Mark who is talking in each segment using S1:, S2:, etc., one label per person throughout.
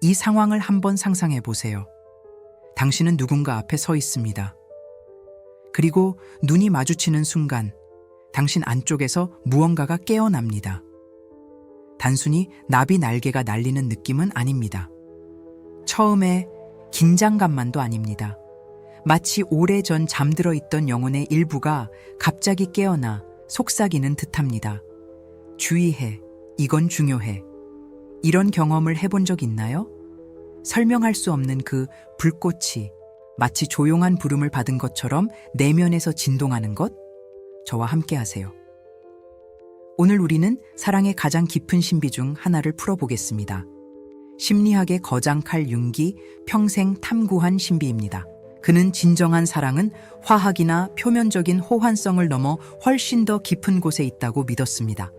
S1: 이 상황을 한번 상상해 보세요. 당신은 누군가 앞에 서 있습니다. 그리고 눈이 마주치는 순간 당신 안쪽에서 무언가가 깨어납니다. 단순히 나비 날개가 날리는 느낌은 아닙니다. 처음에 긴장감만도 아닙니다. 마치 오래전 잠들어 있던 영혼의 일부가 갑자기 깨어나 속삭이는 듯합니다. 주의해, 이건 중요해. 이런 경험을 해본 적 있나요? 설명할 수 없는 그 불꽃이 마치 조용한 부름을 받은 것처럼 내면에서 진동하는 것? 저와 함께 하세요. 오늘 우리는 사랑의 가장 깊은 신비 중 하나를 풀어보겠습니다. 심리학의 거장 칼 융기 평생 탐구한 신비입니다. 그는 진정한 사랑은 화학이나 표면적인 호환성을 넘어 훨씬 더 깊은 곳에 있다고 믿었습니다.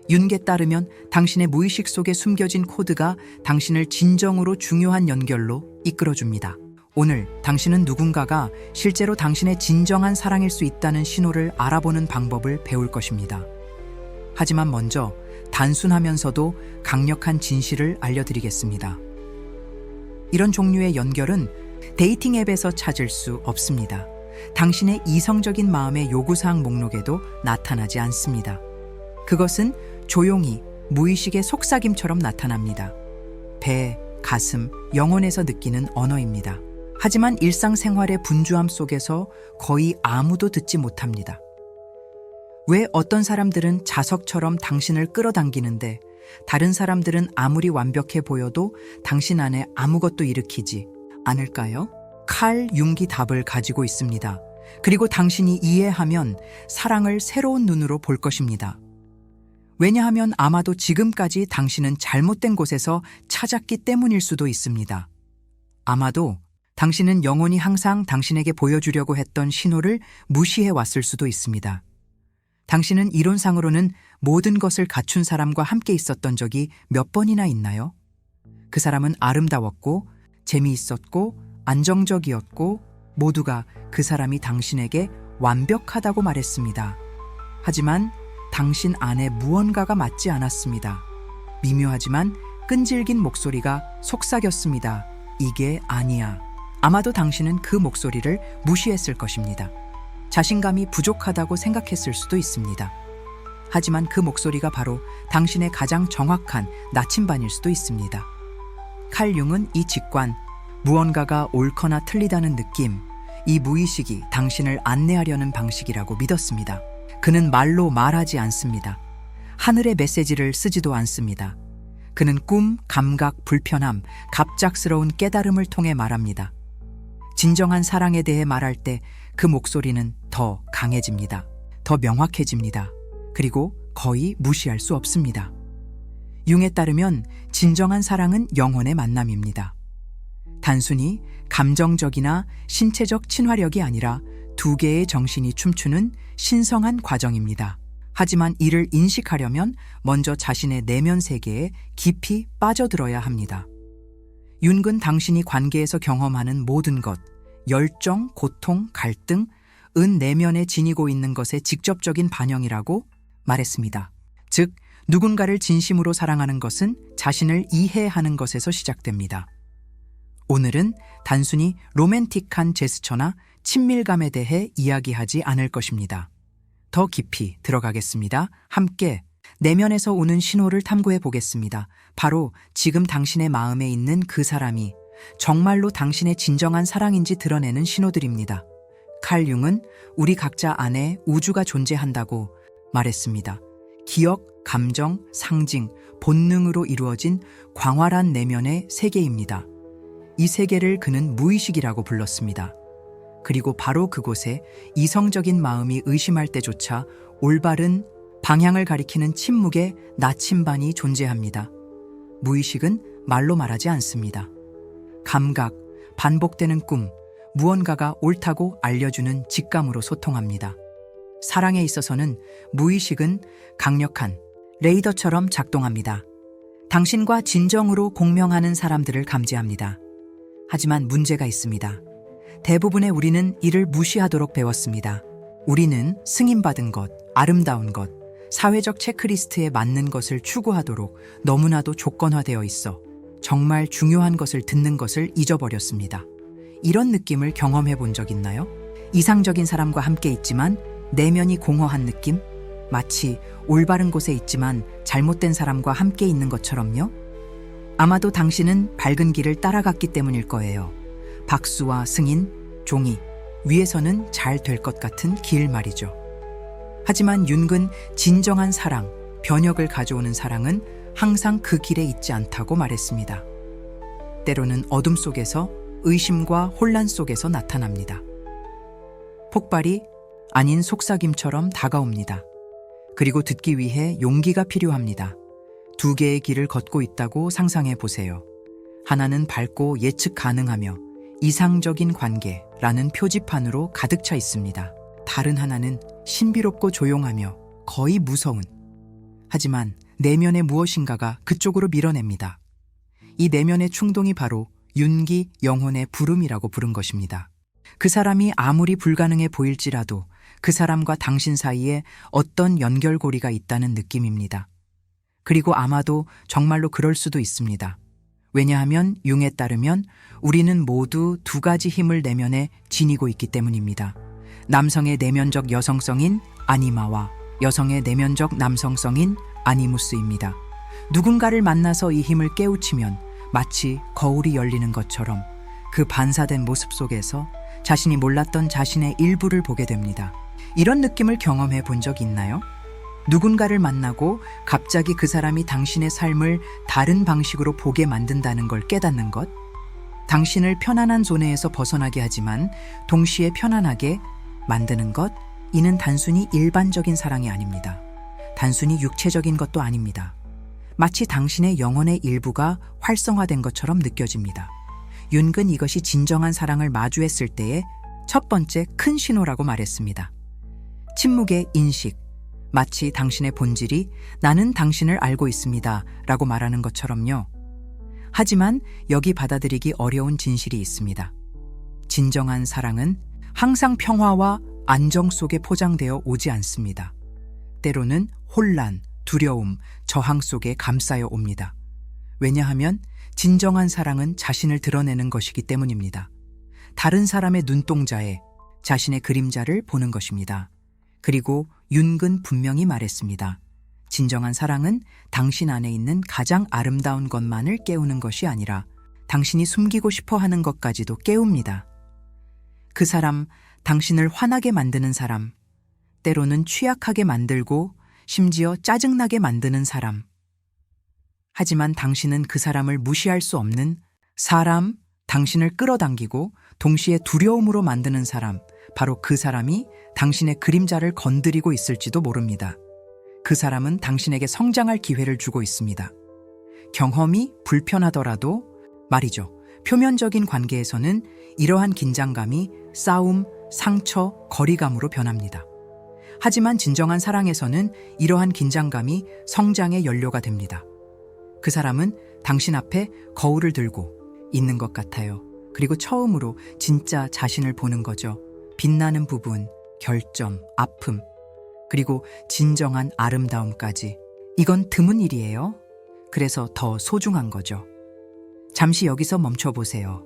S1: 융게 따르면 당신의 무의식 속에 숨겨진 코드가 당신을 진정으로 중요한 연결로 이끌어줍니다. 오늘 당신은 누군가가 실제로 당신의 진정한 사랑일 수 있다는 신호를 알아보는 방법을 배울 것입니다. 하지만 먼저 단순하면서도 강력한 진실을 알려드리겠습니다. 이런 종류의 연결은 데이팅 앱에서 찾을 수 없습니다. 당신의 이성적인 마음의 요구사항 목록에도 나타나지 않습니다. 그것은 조용히 무의식의 속삭임처럼 나타납니다. 배, 가슴, 영혼에서 느끼는 언어입니다. 하지만 일상생활의 분주함 속에서 거의 아무도 듣지 못합니다. 왜 어떤 사람들은 자석처럼 당신을 끌어당기는데 다른 사람들은 아무리 완벽해 보여도 당신 안에 아무것도 일으키지 않을까요? 칼 융기 답을 가지고 있습니다. 그리고 당신이 이해하면 사랑을 새로운 눈으로 볼 것입니다. 왜냐하면 아마도 지금까지 당신은 잘못된 곳에서 찾았기 때문일 수도 있습니다. 아마도 당신은 영혼이 항상 당신에게 보여주려고 했던 신호를 무시해 왔을 수도 있습니다. 당신은 이론상으로는 모든 것을 갖춘 사람과 함께 있었던 적이 몇 번이나 있나요? 그 사람은 아름다웠고 재미있었고 안정적이었고 모두가 그 사람이 당신에게 완벽하다고 말했습니다. 하지만 당신 안에 무언가가 맞지 않았습니다. 미묘하지만 끈질긴 목소리가 속삭였습니다. 이게 아니야. 아마도 당신은 그 목소리를 무시했을 것입니다. 자신감이 부족하다고 생각했을 수도 있습니다. 하지만 그 목소리가 바로 당신의 가장 정확한 나침반일 수도 있습니다. 칼 융은 이 직관, 무언가가 옳거나 틀리다는 느낌, 이 무의식이 당신을 안내하려는 방식이라고 믿었습니다. 그는 말로 말하지 않습니다. 하늘의 메시지를 쓰지도 않습니다. 그는 꿈, 감각, 불편함, 갑작스러운 깨달음을 통해 말합니다. 진정한 사랑에 대해 말할 때 그 목소리는 더 강해집니다. 더 명확해집니다. 그리고 거의 무시할 수 없습니다. 융에 따르면 진정한 사랑은 영혼의 만남입니다. 단순히 감정적이나 신체적 친화력이 아니라 두 개의 정신이 춤추는 신성한 과정입니다. 하지만 이를 인식하려면 먼저 자신의 내면 세계에 깊이 빠져들어야 합니다. 융은 당신이 관계에서 경험하는 모든 것, 열정, 고통, 갈등, 내면에 지니고 있는 것의 직접적인 반영이라고 말했습니다. 즉, 누군가를 진심으로 사랑하는 것은 자신을 이해하는 것에서 시작됩니다. 오늘은 단순히 로맨틱한 제스처나 친밀감에 대해 이야기하지 않을 것입니다. 더 깊이 들어가겠습니다. 함께 내면에서 오는 신호를 탐구해 보겠습니다. 바로 지금 당신의 마음에 있는 그 사람이 정말로 당신의 진정한 사랑인지 드러내는 신호들입니다. 칼 융은 우리 각자 안에 우주가 존재한다고 말했습니다. 기억, 감정, 상징, 본능으로 이루어진 광활한 내면의 세계입니다. 이 세계를 그는 무의식이라고 불렀습니다. 그리고 바로 그곳에 이성적인 마음이 의심할 때조차 올바른 방향을 가리키는 침묵의 나침반이 존재합니다. 무의식은 말로 말하지 않습니다. 감각, 반복되는 꿈, 무언가가 옳다고 알려주는 직감으로 소통합니다. 사랑에 있어서는 무의식은 강력한 레이더처럼 작동합니다. 당신과 진정으로 공명하는 사람들을 감지합니다. 하지만 문제가 있습니다. 대부분의 우리는 이를 무시하도록 배웠습니다. 우리는 승인받은 것, 아름다운 것, 사회적 체크리스트에 맞는 것을 추구하도록 너무나도 조건화되어 있어 정말 중요한 것을 듣는 것을 잊어버렸습니다. 이런 느낌을 경험해 본 적 있나요? 이상적인 사람과 함께 있지만 내면이 공허한 느낌? 마치 올바른 곳에 있지만 잘못된 사람과 함께 있는 것처럼요? 아마도 당신은 밝은 길을 따라갔기 때문일 거예요. 박수와 승인, 종이, 위에서는 잘 될 것 같은 길 말이죠. 하지만 윤근 진정한 사랑, 변혁을 가져오는 사랑은 항상 그 길에 있지 않다고 말했습니다. 때로는 어둠 속에서, 의심과 혼란 속에서 나타납니다. 폭발이 아닌 속삭임처럼 다가옵니다. 그리고 듣기 위해 용기가 필요합니다. 두 개의 길을 걷고 있다고 상상해 보세요. 하나는 밝고 예측 가능하며 이상적인 관계라는 표지판으로 가득 차 있습니다. 다른 하나는 신비롭고 조용하며 거의 무서운, 하지만 내면의 무엇인가가 그쪽으로 밀어냅니다. 이 내면의 충동이 바로 윤기, 영혼의 부름이라고 부른 것입니다. 그 사람이 아무리 불가능해 보일지라도 그 사람과 당신 사이에 어떤 연결고리가 있다는 느낌입니다. 그리고 아마도 정말로 그럴 수도 있습니다. 왜냐하면 융에 따르면 우리는 모두 두 가지 힘을 내면에 지니고 있기 때문입니다. 남성의 내면적 여성성인 아니마와 여성의 내면적 남성성인 아니무스입니다. 누군가를 만나서 이 힘을 깨우치면 마치 거울이 열리는 것처럼 그 반사된 모습 속에서 자신이 몰랐던 자신의 일부를 보게 됩니다. 이런 느낌을 경험해 본 적 있나요? 누군가를 만나고 갑자기 그 사람이 당신의 삶을 다른 방식으로 보게 만든다는 걸 깨닫는 것? 당신을 편안한 존에서 벗어나게 하지만 동시에 편안하게 만드는 것? 이는 단순히 일반적인 사랑이 아닙니다. 단순히 육체적인 것도 아닙니다. 마치 당신의 영혼의 일부가 활성화된 것처럼 느껴집니다. 윤근 이것이 진정한 사랑을 마주했을 때의 첫 번째 큰 신호라고 말했습니다. 침묵의 인식, 마치 당신의 본질이 나는 당신을 알고 있습니다 라고 말하는 것처럼요. 하지만 여기 받아들이기 어려운 진실이 있습니다. 진정한 사랑은 항상 평화와 안정 속에 포장되어 오지 않습니다. 때로는 혼란, 두려움, 저항 속에 감싸여 옵니다. 왜냐하면 진정한 사랑은 자신을 드러내는 것이기 때문입니다. 다른 사람의 눈동자에 자신의 그림자를 보는 것입니다. 그리고 윤근 분명히 말했습니다. 진정한 사랑은 당신 안에 있는 가장 아름다운 것만을 깨우는 것이 아니라 당신이 숨기고 싶어 하는 것까지도 깨웁니다. 그 사람, 당신을 화나게 만드는 사람, 때로는 취약하게 만들고 심지어 짜증나게 만드는 사람. 하지만 당신은 그 사람을 무시할 수 없는 사람, 당신을 끌어당기고 동시에 두려움으로 만드는 사람, 바로 그 사람이 당신의 그림자를 건드리고 있을지도 모릅니다. 그 사람은 당신에게 성장할 기회를 주고 있습니다. 경험이 불편하더라도 말이죠. 표면적인 관계에서는 이러한 긴장감이 싸움, 상처, 거리감으로 변합니다. 하지만 진정한 사랑에서는 이러한 긴장감이 성장의 연료가 됩니다. 그 사람은 당신 앞에 거울을 들고 있는 것 같아요. 그리고 처음으로 진짜 자신을 보는 거죠. 빛나는 부분, 결점, 아픔, 그리고 진정한 아름다움까지. 이건 드문 일이에요. 그래서 더 소중한 거죠. 잠시 여기서 멈춰보세요.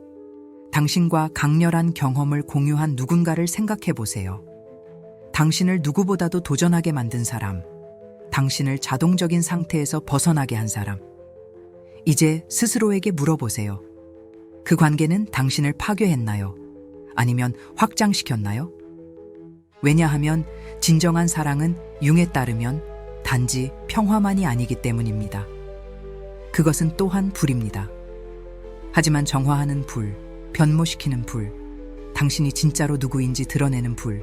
S1: 당신과 강렬한 경험을 공유한 누군가를 생각해 보세요. 당신을 누구보다도 도전하게 만든 사람, 당신을 자동적인 상태에서 벗어나게 한 사람. 이제 스스로에게 물어보세요. 그 관계는 당신을 파괴했나요? 아니면 확장시켰나요? 왜냐하면 진정한 사랑은 융에 따르면 단지 평화만이 아니기 때문입니다. 그것은 또한 불입니다. 하지만 정화하는 불, 변모시키는 불, 당신이 진짜로 누구인지 드러내는 불,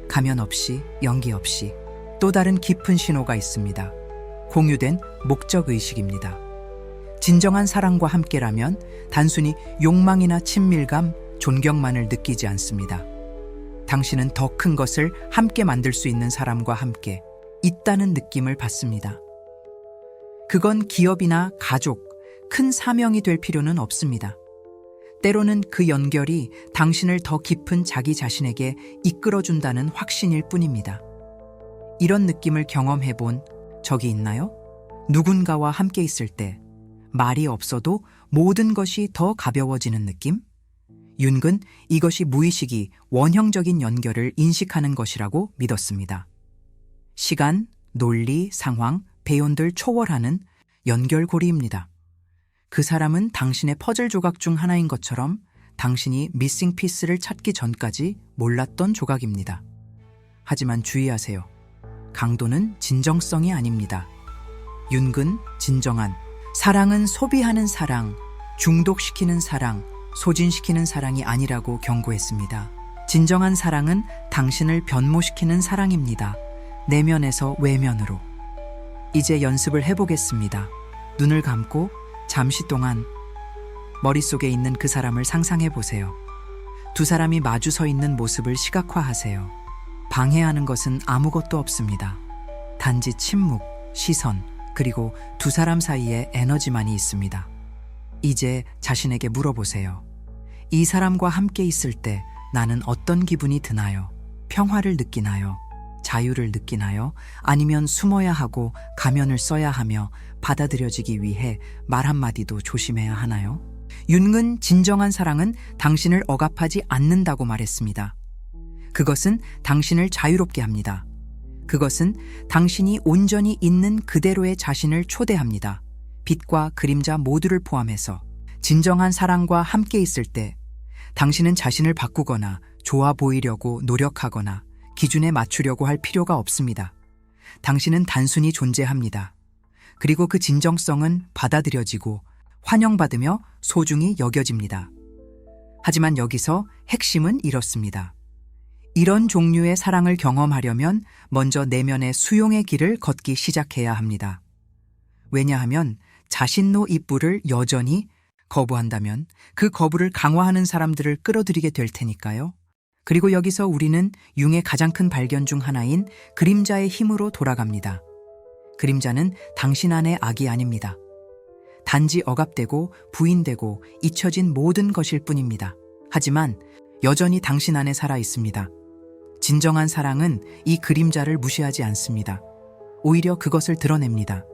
S1: 가면 없이, 연기 없이 또 다른 깊은 신호가 있습니다. 공유된 목적의식입니다. 진정한 사랑과 함께라면 단순히 욕망이나 친밀감, 존경만을 느끼지 않습니다. 당신은 더 큰 것을 함께 만들 수 있는 사람과 함께 있다는 느낌을 받습니다. 그건 기업이나 가족, 큰 사명이 될 필요는 없습니다. 때로는 그 연결이 당신을 더 깊은 자기 자신에게 이끌어준다는 확신일 뿐입니다. 이런 느낌을 경험해 본 적이 있나요? 누군가와 함께 있을 때 말이 없어도 모든 것이 더 가벼워지는 느낌? 윤근 이것이 무의식이 원형적인 연결을 인식하는 것이라고 믿었습니다. 시간, 논리, 상황, 배연들 초월하는 연결고리입니다. 그 사람은 당신의 퍼즐 조각 중 하나인 것처럼 당신이 미싱 피스를 찾기 전까지 몰랐던 조각입니다. 하지만 주의하세요. 강도는 진정성이 아닙니다. 윤근, 진정한 사랑은 소비하는 사랑, 중독시키는 사랑, 소진시키는 사랑이 아니라고 경고했습니다. 진정한 사랑은 당신을 변모시키는 사랑입니다. 내면에서 외면으로. 이제 연습을 해보겠습니다. 눈을 감고 잠시 동안 머릿속에 있는 그 사람을 상상해 보세요. 두 사람이 마주 서 있는 모습을 시각화하세요. 방해하는 것은 아무것도 없습니다. 단지 침묵, 시선, 그리고 두 사람 사이에 에너지만이 있습니다. 이제 자신에게 물어보세요. 이 사람과 함께 있을 때 나는 어떤 기분이 드나요? 평화를 느끼나요? 자유를 느끼나요? 아니면 숨어야 하고 가면을 써야 하며 받아들여지기 위해 말 한마디도 조심해야 하나요? 윤근 진정한 사랑은 당신을 억압하지 않는다고 말했습니다. 그것은 당신을 자유롭게 합니다. 그것은 당신이 온전히 있는 그대로의 자신을 초대합니다. 빛과 그림자 모두를 포함해서 진정한 사랑과 함께 있을 때 당신은 자신을 바꾸거나 좋아 보이려고 노력하거나 기준에 맞추려고 할 필요가 없습니다. 당신은 단순히 존재합니다. 그리고 그 진정성은 받아들여지고 환영받으며 소중히 여겨집니다. 하지만 여기서 핵심은 이렇습니다. 이런 종류의 사랑을 경험하려면 먼저 내면의 수용의 길을 걷기 시작해야 합니다. 왜냐하면 자신노 입부를 여전히 거부한다면 그 거부를 강화하는 사람들을 끌어들이게 될 테니까요. 그리고 여기서 우리는 융의 가장 큰 발견 중 하나인 그림자의 힘으로 돌아갑니다. 그림자는 당신 안의 악이 아닙니다. 단지 억압되고 부인되고 잊혀진 모든 것일 뿐입니다. 하지만 여전히 당신 안에 살아 있습니다. 진정한 사랑은 이 그림자를 무시하지 않습니다. 오히려 그것을 드러냅니다.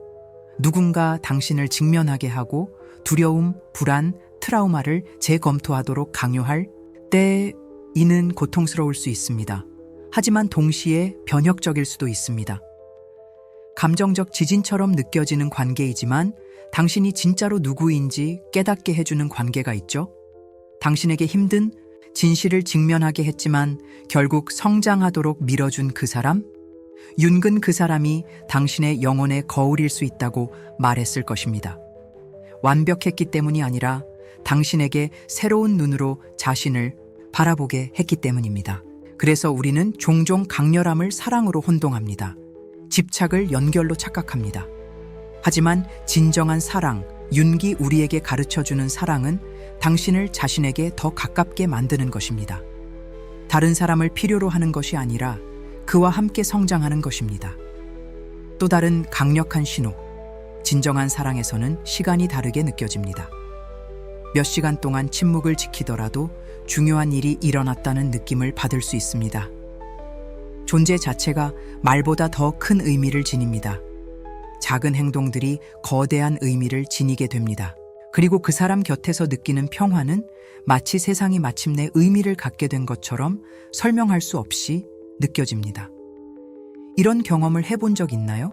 S1: 누군가 당신을 직면하게 하고 두려움, 불안, 트라우마를 재검토하도록 강요할 때 이는 고통스러울 수 있습니다. 하지만 동시에 변혁적일 수도 있습니다. 감정적 지진처럼 느껴지는 관계이지만 당신이 진짜로 누구인지 깨닫게 해주는 관계가 있죠. 당신에게 힘든 진실을 직면하게 했지만 결국 성장하도록 밀어준 그 사람? 윤근 그 사람이 당신의 영혼의 거울일 수 있다고 말했을 것입니다. 완벽했기 때문이 아니라 당신에게 새로운 눈으로 자신을 바라보게 했기 때문입니다. 그래서 우리는 종종 강렬함을 사랑으로 혼동합니다. 집착을 연결로 착각합니다. 하지만 진정한 사랑, 윤기 우리에게 가르쳐주는 사랑은 당신을 자신에게 더 가깝게 만드는 것입니다. 다른 사람을 필요로 하는 것이 아니라 그와 함께 성장하는 것입니다. 또 다른 강력한 신호, 진정한 사랑에서는 시간이 다르게 느껴집니다. 몇 시간 동안 침묵을 지키더라도 중요한 일이 일어났다는 느낌을 받을 수 있습니다. 존재 자체가 말보다 더 큰 의미를 지닙니다. 작은 행동들이 거대한 의미를 지니게 됩니다. 그리고 그 사람 곁에서 느끼는 평화는 마치 세상이 마침내 의미를 갖게 된 것처럼 설명할 수 없이 느껴집니다. 이런 경험을 해본 적 있나요?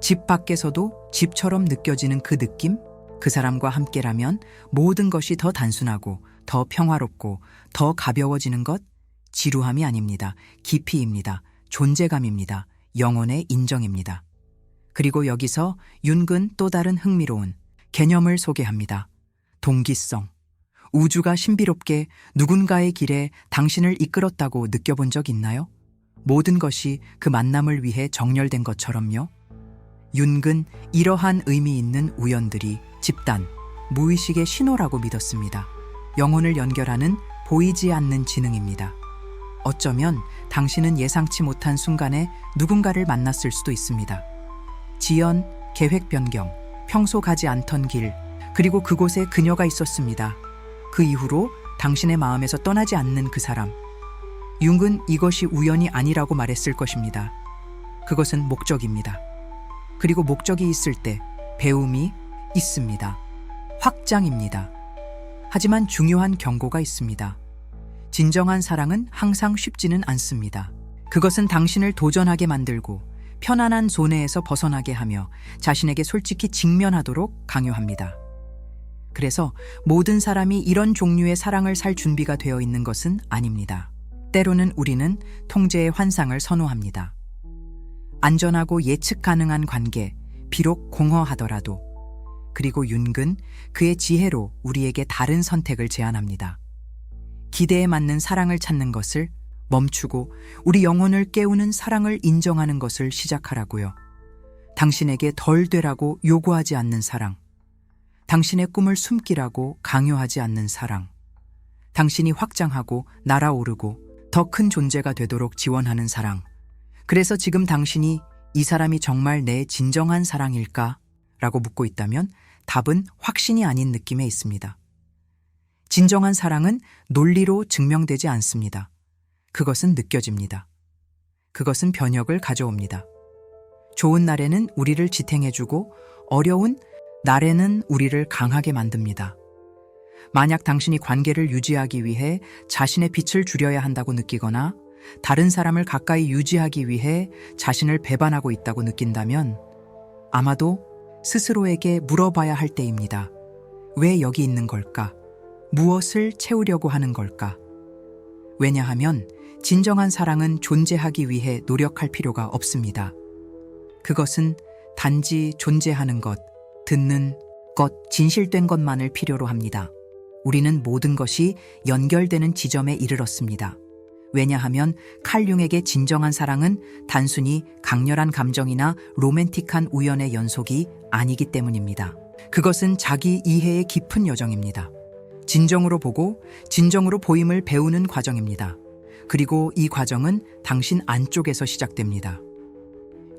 S1: 집 밖에서도 집처럼 느껴지는 그 느낌? 그 사람과 함께라면 모든 것이 더 단순하고 더 평화롭고 더 가벼워지는 것? 지루함이 아닙니다. 깊이입니다. 존재감입니다. 영혼의 인정입니다. 그리고 여기서 윤근 또 다른 흥미로운 개념을 소개합니다. 동기성. 우주가 신비롭게 누군가의 길에 당신을 이끌었다고 느껴본 적 있나요? 모든 것이 그 만남을 위해 정렬된 것처럼요. 윤근 이러한 의미 있는 우연들이 집단, 무의식의 신호라고 믿었습니다. 영혼을 연결하는 보이지 않는 지능입니다. 어쩌면 당신은 예상치 못한 순간에 누군가를 만났을 수도 있습니다. 지연, 계획 변경, 평소 가지 않던 길, 그리고 그곳에 그녀가 있었습니다. 그 이후로 당신의 마음에서 떠나지 않는 그 사람. 융은 이것이 우연이 아니라고 말했을 것입니다. 그것은 목적입니다. 그리고 목적이 있을 때 배움이 있습니다. 확장입니다. 하지만 중요한 경고가 있습니다. 진정한 사랑은 항상 쉽지는 않습니다. 그것은 당신을 도전하게 만들고 편안한 존에서 벗어나게 하며 자신에게 솔직히 직면하도록 강요합니다. 그래서 모든 사람이 이런 종류의 사랑을 살 준비가 되어 있는 것은 아닙니다. 때로는 우리는 통제의 환상을 선호합니다. 안전하고 예측 가능한 관계, 비록 공허하더라도. 그리고 윤근, 그의 지혜로 우리에게 다른 선택을 제안합니다. 기대에 맞는 사랑을 찾는 것을 멈추고 우리 영혼을 깨우는 사랑을 인정하는 것을 시작하라고요. 당신에게 덜 되라고 요구하지 않는 사랑. 당신의 꿈을 숨기라고 강요하지 않는 사랑. 당신이 확장하고 날아오르고 더 큰 존재가 되도록 지원하는 사랑. 그래서 지금 당신이 이 사람이 정말 내 진정한 사랑일까? 라고 묻고 있다면 답은 확신이 아닌 느낌에 있습니다. 진정한 사랑은 논리로 증명되지 않습니다. 그것은 느껴집니다. 그것은 변혁을 가져옵니다. 좋은 날에는 우리를 지탱해주고 어려운 날에는 우리를 강하게 만듭니다. 만약 당신이 관계를 유지하기 위해 자신의 빛을 줄여야 한다고 느끼거나 다른 사람을 가까이 유지하기 위해 자신을 배반하고 있다고 느낀다면 아마도 스스로에게 물어봐야 할 때입니다. 왜 여기 있는 걸까? 무엇을 채우려고 하는 걸까? 왜냐하면 진정한 사랑은 존재하기 위해 노력할 필요가 없습니다. 그것은 단지 존재하는 것, 듣는 것, 진실된 것만을 필요로 합니다. 우리는 모든 것이 연결되는 지점에 이르렀습니다. 왜냐하면 칼 융에게 진정한 사랑은 단순히 강렬한 감정이나 로맨틱한 우연의 연속이 아니기 때문입니다. 그것은 자기 이해의 깊은 여정입니다. 진정으로 보고 진정으로 보임을 배우는 과정입니다. 그리고 이 과정은 당신 안쪽에서 시작됩니다.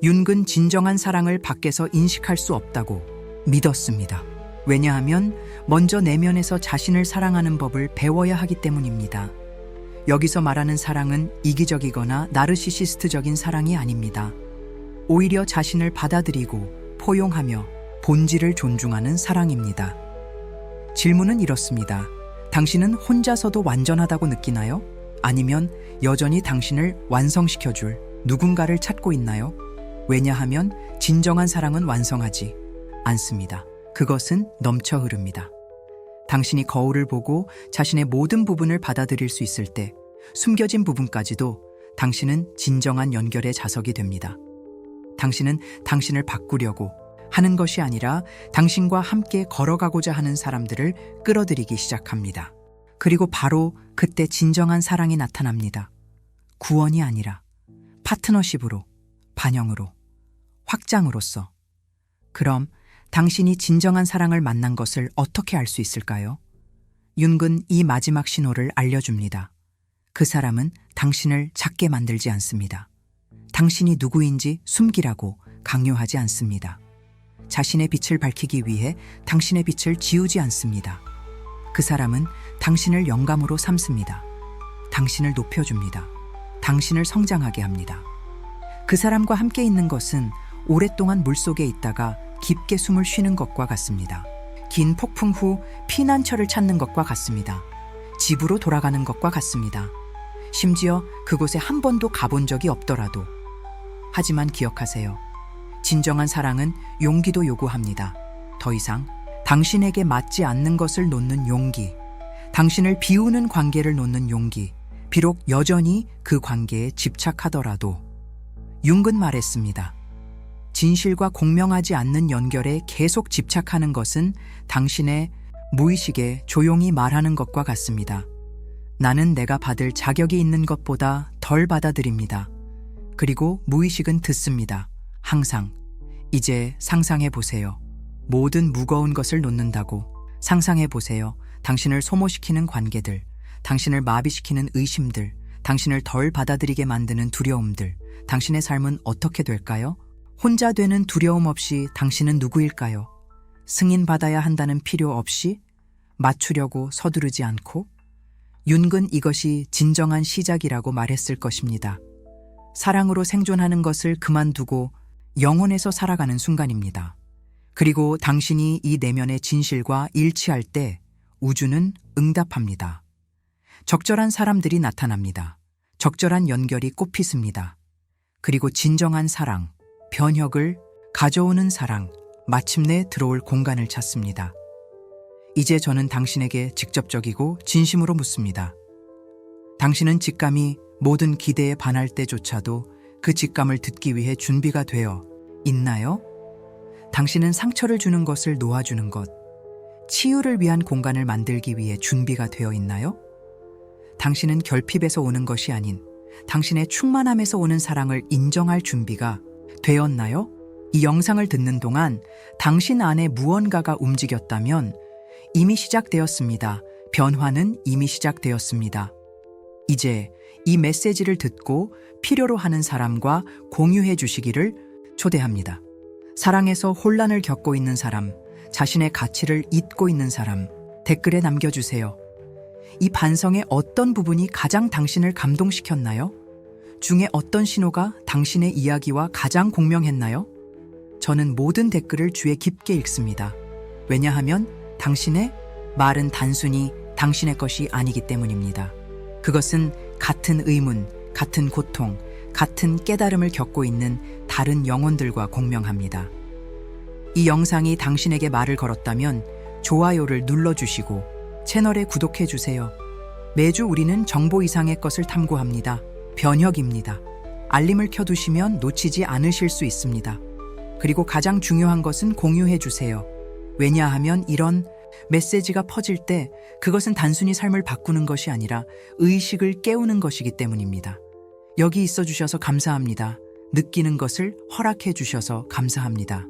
S1: 윤근 진정한 사랑을 밖에서 인식할 수 없다고 믿었습니다. 왜냐하면 먼저 내면에서 자신을 사랑하는 법을 배워야 하기 때문입니다. 여기서 말하는 사랑은 이기적이거나 나르시시스트적인 사랑이 아닙니다. 오히려 자신을 받아들이고 포용하며 본질을 존중하는 사랑입니다. 질문은 이렇습니다. 당신은 혼자서도 완전하다고 느끼나요? 아니면 여전히 당신을 완성시켜줄 누군가를 찾고 있나요? 왜냐하면 진정한 사랑은 완성하지 않습니다. 그것은 넘쳐 흐릅니다. 당신이 거울을 보고 자신의 모든 부분을 받아들일 수 있을 때 숨겨진 부분까지도 당신은 진정한 연결의 자석이 됩니다. 당신은 당신을 바꾸려고 하는 것이 아니라 당신과 함께 걸어가고자 하는 사람들을 끌어들이기 시작합니다. 그리고 바로 그때 진정한 사랑이 나타납니다. 구원이 아니라 파트너십으로, 반영으로, 확장으로서. 그럼 당신이 진정한 사랑을 만난 것을 어떻게 알 수 있을까요? 윤근 이 마지막 신호를 알려줍니다. 그 사람은 당신을 작게 만들지 않습니다. 당신이 누구인지 숨기라고 강요하지 않습니다. 자신의 빛을 밝히기 위해 당신의 빛을 지우지 않습니다. 그 사람은 당신을 영감으로 삼습니다. 당신을 높여줍니다. 당신을 성장하게 합니다. 그 사람과 함께 있는 것은 오랫동안 물속에 있다가 깊게 숨을 쉬는 것과 같습니다. 긴 폭풍 후 피난처를 찾는 것과 같습니다. 집으로 돌아가는 것과 같습니다. 심지어 그곳에 한 번도 가본 적이 없더라도. 하지만 기억하세요. 진정한 사랑은 용기도 요구합니다. 더 이상 당신에게 맞지 않는 것을 놓는 용기, 당신을 비우는 관계를 놓는 용기, 비록 여전히 그 관계에 집착하더라도. 융근 말했습니다. 진실과 공명하지 않는 연결에 계속 집착하는 것은 당신의 무의식에 조용히 말하는 것과 같습니다. 나는 내가 받을 자격이 있는 것보다 덜 받아들입니다. 그리고 무의식은 듣습니다. 항상. 이제 상상해 보세요. 모든 무거운 것을 놓는다고. 상상해 보세요. 당신을 소모시키는 관계들, 당신을 마비시키는 의심들, 당신을 덜 받아들이게 만드는 두려움들. 당신의 삶은 어떻게 될까요? 혼자 되는 두려움 없이 당신은 누구일까요? 승인받아야 한다는 필요 없이 맞추려고 서두르지 않고. 윤근 이것이 진정한 시작이라고 말했을 것입니다. 사랑으로 생존하는 것을 그만두고 영혼에서 살아가는 순간입니다. 그리고 당신이 이 내면의 진실과 일치할 때 우주는 응답합니다. 적절한 사람들이 나타납니다. 적절한 연결이 꽃피습니다. 그리고 진정한 사랑, 변혁을 가져오는 사랑, 마침내 들어올 공간을 찾습니다. 이제 저는 당신에게 직접적이고 진심으로 묻습니다. 당신은 직감이 모든 기대에 반할 때조차도 그 직감을 듣기 위해 준비가 되어 있나요? 당신은 상처를 주는 것을 놓아주는 것, 치유를 위한 공간을 만들기 위해 준비가 되어 있나요? 당신은 결핍에서 오는 것이 아닌 당신의 충만함에서 오는 사랑을 인정할 준비가 되었나요? 이 영상을 듣는 동안 당신 안에 무언가가 움직였다면 이미 시작되었습니다. 변화는 이미 시작되었습니다. 이제 이 메시지를 듣고 필요로 하는 사람과 공유해 주시기를 초대합니다. 사랑에서 혼란을 겪고 있는 사람, 자신의 가치를 잊고 있는 사람, 댓글에 남겨주세요. 이 반성의 어떤 부분이 가장 당신을 감동시켰나요? 중에 어떤 신호가 당신의 이야기와 가장 공명했나요? 저는 모든 댓글을 주의 깊게 읽습니다. 왜냐하면 당신의 말은 단순히 당신의 것이 아니기 때문입니다. 그것은 같은 의문, 같은 고통, 같은 깨달음을 겪고 있는 다른 영혼들과 공명합니다. 이 영상이 당신에게 말을 걸었다면 좋아요를 눌러주시고 채널에 구독해주세요. 매주 우리는 정보 이상의 것을 탐구합니다. 변혁입니다. 알림을 켜두시면 놓치지 않으실 수 있습니다. 그리고 가장 중요한 것은 공유해주세요. 왜냐하면 이런 메시지가 퍼질 때 그것은 단순히 삶을 바꾸는 것이 아니라 의식을 깨우는 것이기 때문입니다. 여기 있어 주셔서 감사합니다. 느끼는 것을 허락해 주셔서 감사합니다.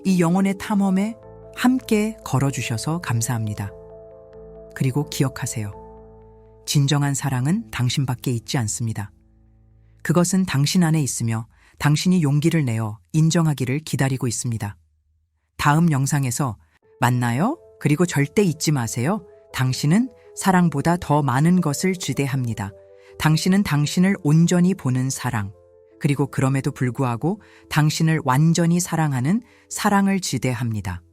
S1: 이 영혼의 탐험에 함께 걸어주셔서 감사합니다. 그리고 기억하세요. 진정한 사랑은 당신밖에 있지 않습니다. 그것은 당신 안에 있으며 당신이 용기를 내어 인정하기를 기다리고 있습니다. 다음 영상에서 만나요. 그리고 절대 잊지 마세요. 당신은 사랑보다 더 많은 것을 지대합니다. 당신은 당신을 온전히 보는 사랑, 그리고 그럼에도 불구하고 당신을 완전히 사랑하는 사랑을 지대합니다.